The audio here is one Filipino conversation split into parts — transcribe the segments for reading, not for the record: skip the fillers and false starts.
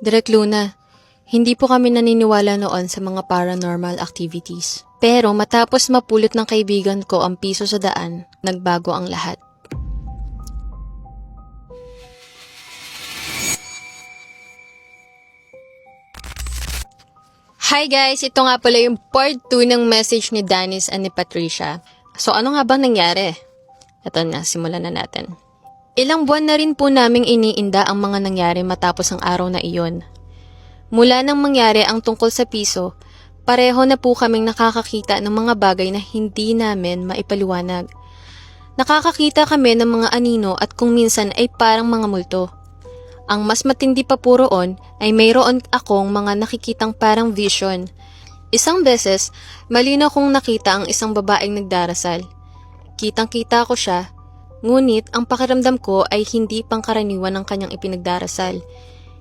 Direk Luna, hindi po kami naniniwala noon sa mga paranormal activities. Pero matapos mapulot ng kaibigan ko ang piso sa daan, nagbago ang lahat. Hi guys! Ito nga pala yung part 2 ng message ni Danis and ni Patricia. So ano nga bang nangyari? Ito na, simulan na natin. Ilang buwan na rin po naming iniinda ang mga nangyari matapos ang araw na iyon. Mula nang mangyari ang tungkol sa piso, pareho na po kaming nakakakita ng mga bagay na hindi namin maipaliwanag. Nakakakita kami ng mga anino at kung minsan ay parang mga multo. Ang mas matindi pa po roon ay mayroon akong mga nakikitang parang vision. Isang beses, malinaw kong nakita ang isang babaeng nagdarasal. Kitang-kita ko siya, ngunit ang pakiramdam ko ay hindi pangkaraniwan ng kanyang ipinagdarasal.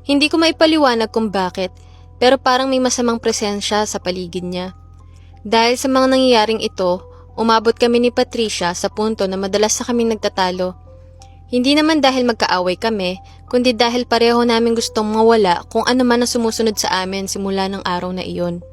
Hindi ko maipaliwanag kung bakit, pero parang may masamang presensya sa paligid niya. Dahil sa mga nangyayaring ito, umabot kami ni Patricia sa punto na madalas na kaming nagtatalo. Hindi naman dahil magkaaway kami, kundi dahil pareho namin gustong mawala kung ano man ang sumusunod sa amin simula ng araw na iyon.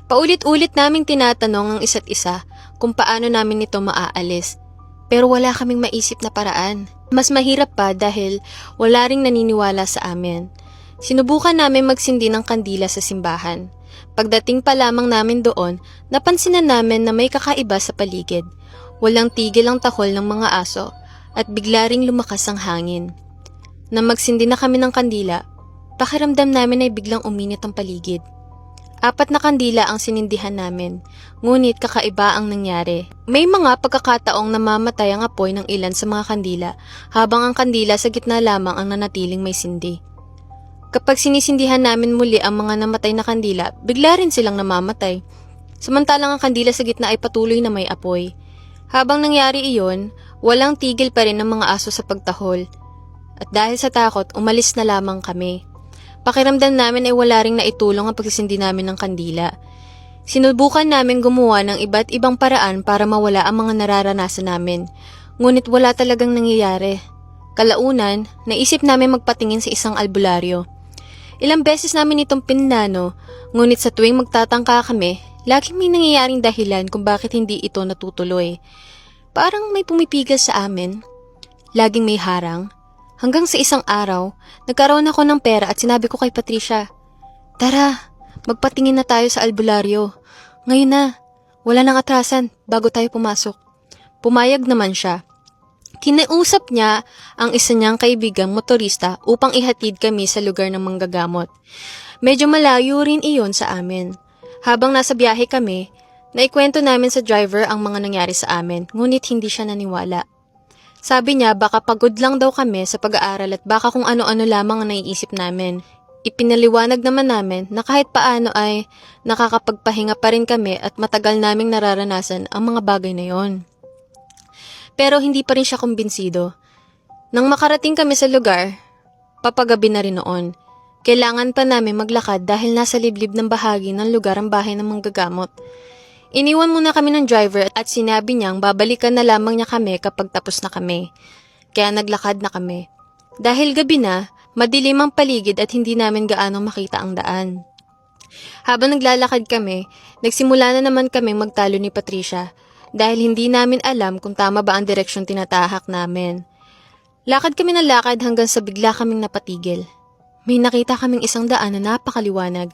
Paulit-ulit naming tinatanong ang isa't isa kung paano namin ito maaalis, pero wala kaming maisip na paraan. Mas mahirap pa dahil wala ring naniniwala sa amin. Sinubukan namin magsindi ng kandila sa simbahan. Pagdating pa lamang namin doon, napansinan namin na may kakaiba sa paligid. Walang tigil ang tahol ng mga aso at bigla ring lumakas ang hangin. Nang magsindi na kami ng kandila, pakiramdam namin ay biglang uminit ang paligid. 4 na kandila ang sinindihan namin, ngunit kakaiba ang nangyari. May mga pagkakataong namamatay ang apoy ng ilan sa mga kandila, habang ang kandila sa gitna lamang ang nanatiling may sindi. Kapag sinisindihan namin muli ang mga namatay na kandila, bigla rin silang namamatay. Samantalang ang kandila sa gitna ay patuloy na may apoy. Habang nangyari iyon, walang tigil pa rin ng mga aso sa pagtahol. At dahil sa takot, umalis na lamang kami. Pakiramdam namin ay wala ring naitulong ang pagsisindi namin ng kandila. Sinubukan namin gumawa ng iba't ibang paraan para mawala ang mga nararanasan namin. Ngunit wala talagang nangyayari. Kalaunan, naisip namin magpatingin sa isang albularyo. Ilang beses namin itong pinlano, ngunit sa tuwing magtatangka kami, laging may nangyayaring dahilan kung bakit hindi ito natutuloy. Parang may pumipigal sa amin. Laging may harang. Hanggang sa isang araw, nagkaroon ako ng pera at sinabi ko kay Patricia, "Tara, magpatingin na tayo sa albularyo. Ngayon na, wala nang atrasan bago tayo pumasok." Pumayag naman siya. Kinausap niya ang isa niyang kaibigang motorista upang ihatid kami sa lugar ng manggagamot. Medyo malayo rin iyon sa amin. Habang nasa biyahe kami, naikwento namin sa driver ang mga nangyari sa amin, ngunit hindi siya naniwala. Sabi niya baka pagod lang daw kami sa pag-aaral at baka kung ano-ano lamang ang naiisip namin. Ipinaliwanag naman namin na kahit paano ay nakakapagpahinga pa rin kami at matagal naming nararanasan ang mga bagay na yon. Pero hindi pa rin siya kumbinsido. Nang makarating kami sa lugar, papagabi na rin noon. Kailangan pa namin maglakad dahil nasa liblib ng bahagi ng lugar ang bahay ng manggagamot. Iniwan muna kami ng driver at sinabi niyang babalikan na lamang niya kami kapag tapos na kami. Kaya naglakad na kami. Dahil gabi na, madilim ang paligid at hindi namin gaano makita ang daan. Habang naglalakad kami, nagsimula na naman kaming magtalo ni Patricia dahil hindi namin alam kung tama ba ang direksyon tinatahak namin. Lakad kami ng lakad hanggang sa bigla kaming napatigil. May nakita kaming isang daan na napakaliwanag.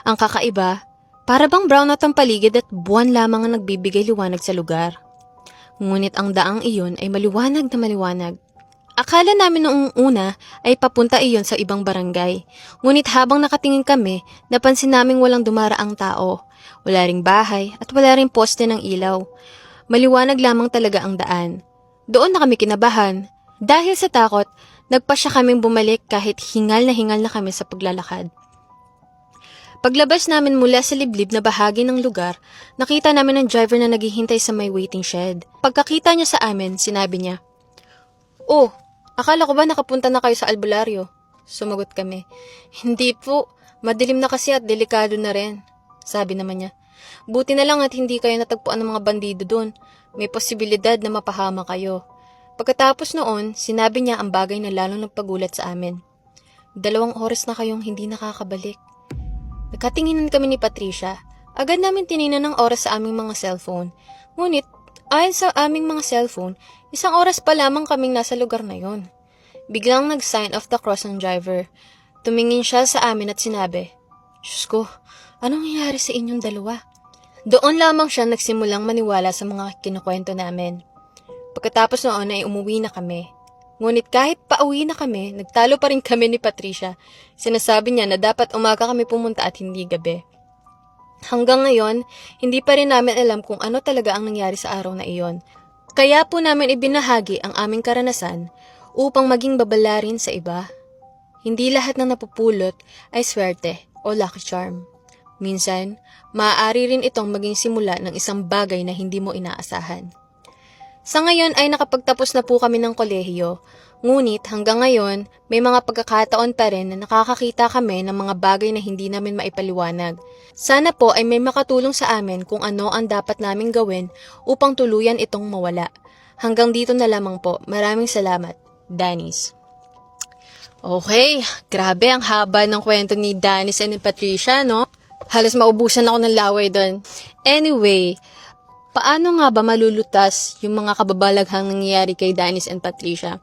Ang kakaiba, para bang brown at ang paligid at buwan lamang ang nagbibigay liwanag sa lugar. Ngunit ang daang iyon ay maliwanag na maliwanag. Akala namin noong una ay papunta iyon sa ibang barangay. Ngunit habang nakatingin kami, napansin naming walang dumaraang tao. Wala ring bahay at wala ring poste ng ilaw. Maliwanag lamang talaga ang daan. Doon na kami kinabahan. Dahil sa takot, nagpasya kaming bumalik kahit hingal na kami sa paglalakad. Paglabas namin mula sa liblib na bahagi ng lugar, nakita namin ang driver na naghihintay sa may waiting shed. Pagkakita niya sa amin, sinabi niya, "Oh, akala ko ba nakapunta na kayo sa albularyo?" Sumagot kami, "Hindi po, madilim na kasi at delikado na rin." Sabi naman niya, "Buti na lang at hindi kayo natagpuan ng mga bandido doon. May posibilidad na mapahama kayo." Pagkatapos noon, sinabi niya ang bagay na lalong nagpagulat sa amin. 2 oras na kayong hindi nakakabalik. Nagkatinginan kami ni Patricia. Agad namin tininan ng oras sa aming mga cellphone. Ngunit, ayon sa aming mga cellphone, 1 oras pa lamang kaming nasa lugar na yon. Biglang nag-sign off the cross ang driver. Tumingin siya sa amin at sinabi, "Diyos ko, anong nangyari sa inyong dalawa?" Doon lamang siya nagsimulang maniwala sa mga kinukwento namin. Pagkatapos noon ay umuwi na kami. Ngunit kahit pauwi na kami, nagtalo pa rin kami ni Patricia. Sinasabi niya na dapat umaga kami pumunta at hindi gabi. Hanggang ngayon, hindi pa rin namin alam kung ano talaga ang nangyari sa araw na iyon. Kaya po namin ibinahagi ang aming karanasan upang maging babala rin sa iba. Hindi lahat ng napupulot ay swerte o lucky charm. Minsan, maaari rin itong maging simula ng isang bagay na hindi mo inaasahan. Sa ngayon ay nakapagtapos na po kami ng kolehiyo, ngunit hanggang ngayon may mga pagkakataon pa rin na nakakakita kami ng mga bagay na hindi namin maipaliwanag. Sana po ay may makatulong sa amin kung ano ang dapat naming gawin upang tuluyan itong mawala. Hanggang dito na lamang po. Maraming salamat. Danis. Okay, grabe ang haba ng kwento ni Danis and ni Patricia, no? Halos maubusan ako ng laway doon. Anyway, paano nga ba malulutas yung mga kababalaghang nangyayari kay Danis and Patricia?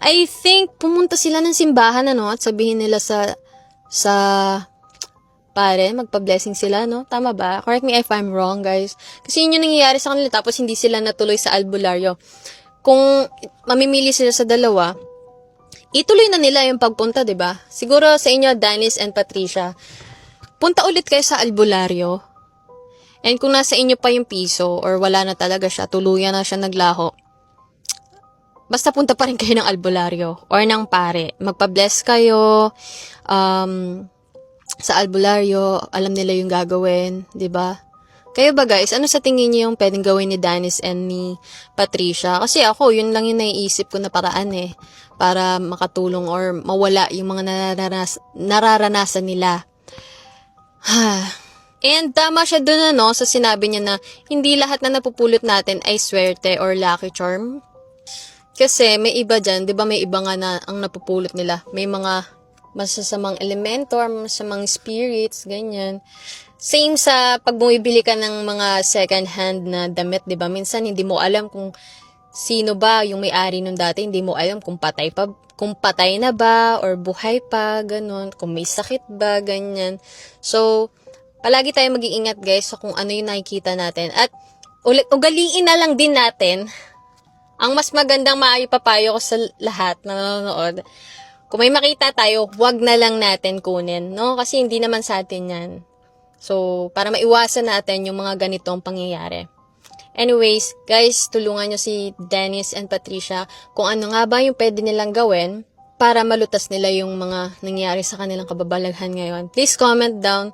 I think pumunta sila ng simbahan at sabihin nila sa pare, magpa-blessing sila, no? Tama ba? Correct me if I'm wrong, guys. Kasi yun yung nangyayari sa kanila tapos hindi sila natuloy sa albularyo. Kung mamimili sila sa dalawa, ituloy na nila yung pagpunta, 'di ba? Siguro sa inyo, Danis and Patricia, punta ulit kayo sa albularyo. And kung nasa inyo pa yung piso or wala na talaga siya, tuluyan na siya naglaho, basta punta pa rin kayo ng albularyo or ng pare. Magpa-bless kayo sa albularyo, alam nila yung gagawin, 'di ba? Kayo ba guys, ano sa tingin niyo yung pwedeng gawin ni Danis and ni Patricia? Kasi ako, yun lang yung naiisip ko na paraan para makatulong or mawala yung mga nararanasan nila. And tama siya dun sa sinabi niya na hindi lahat na napupulot natin ay swerte or lucky charm. Kasi may iba dyan, di ba may iba nga na ang napupulot nila. May mga masasamang elemento or masasamang spirits, ganyan. Same sa pag bumibili ka ng mga second hand na damit, di ba? Minsan hindi mo alam kung sino ba yung may-ari nung dati. Hindi mo alam kung patay na ba or buhay pa, ganun. Kung may sakit ba, ganyan. So, palagi tayo mag-iingat guys sa kung ano yung nakikita natin. At ugaliin na lang din natin. Ang mas magandang maipapayo ko sa lahat na nanonood, kung may makita tayo, wag na lang natin kunin, no? Kasi hindi naman sa atin yan. So, para maiwasan natin yung mga ganitong pangyayari. Anyways, guys, tulungan nyo si Danis and Patricia kung ano nga ba yung pwede nilang gawin para malutas nila yung mga nangyayari sa kanilang kababalaghan ngayon. Please comment down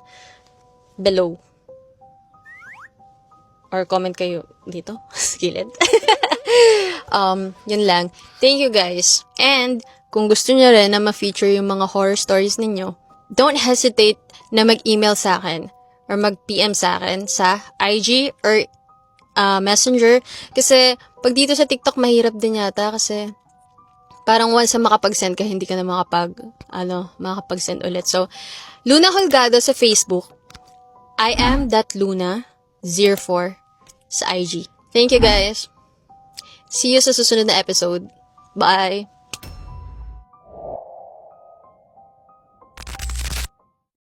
below. Or comment kayo dito, skillet. Yun lang. Thank you guys. And kung gusto nyo rin na ma-feature yung mga horror stories ninyo, don't hesitate na mag-email sa akin or mag-PM sa akin sa IG or Messenger. Kasi pag dito sa TikTok, mahirap din yata kasi parang once na makapag-send ka, hindi ka na makapag-send ulit. So, Luna Holgado sa Facebook. I am that Luna04 sa IG. Thank you guys. See you sa susunod na episode. Bye!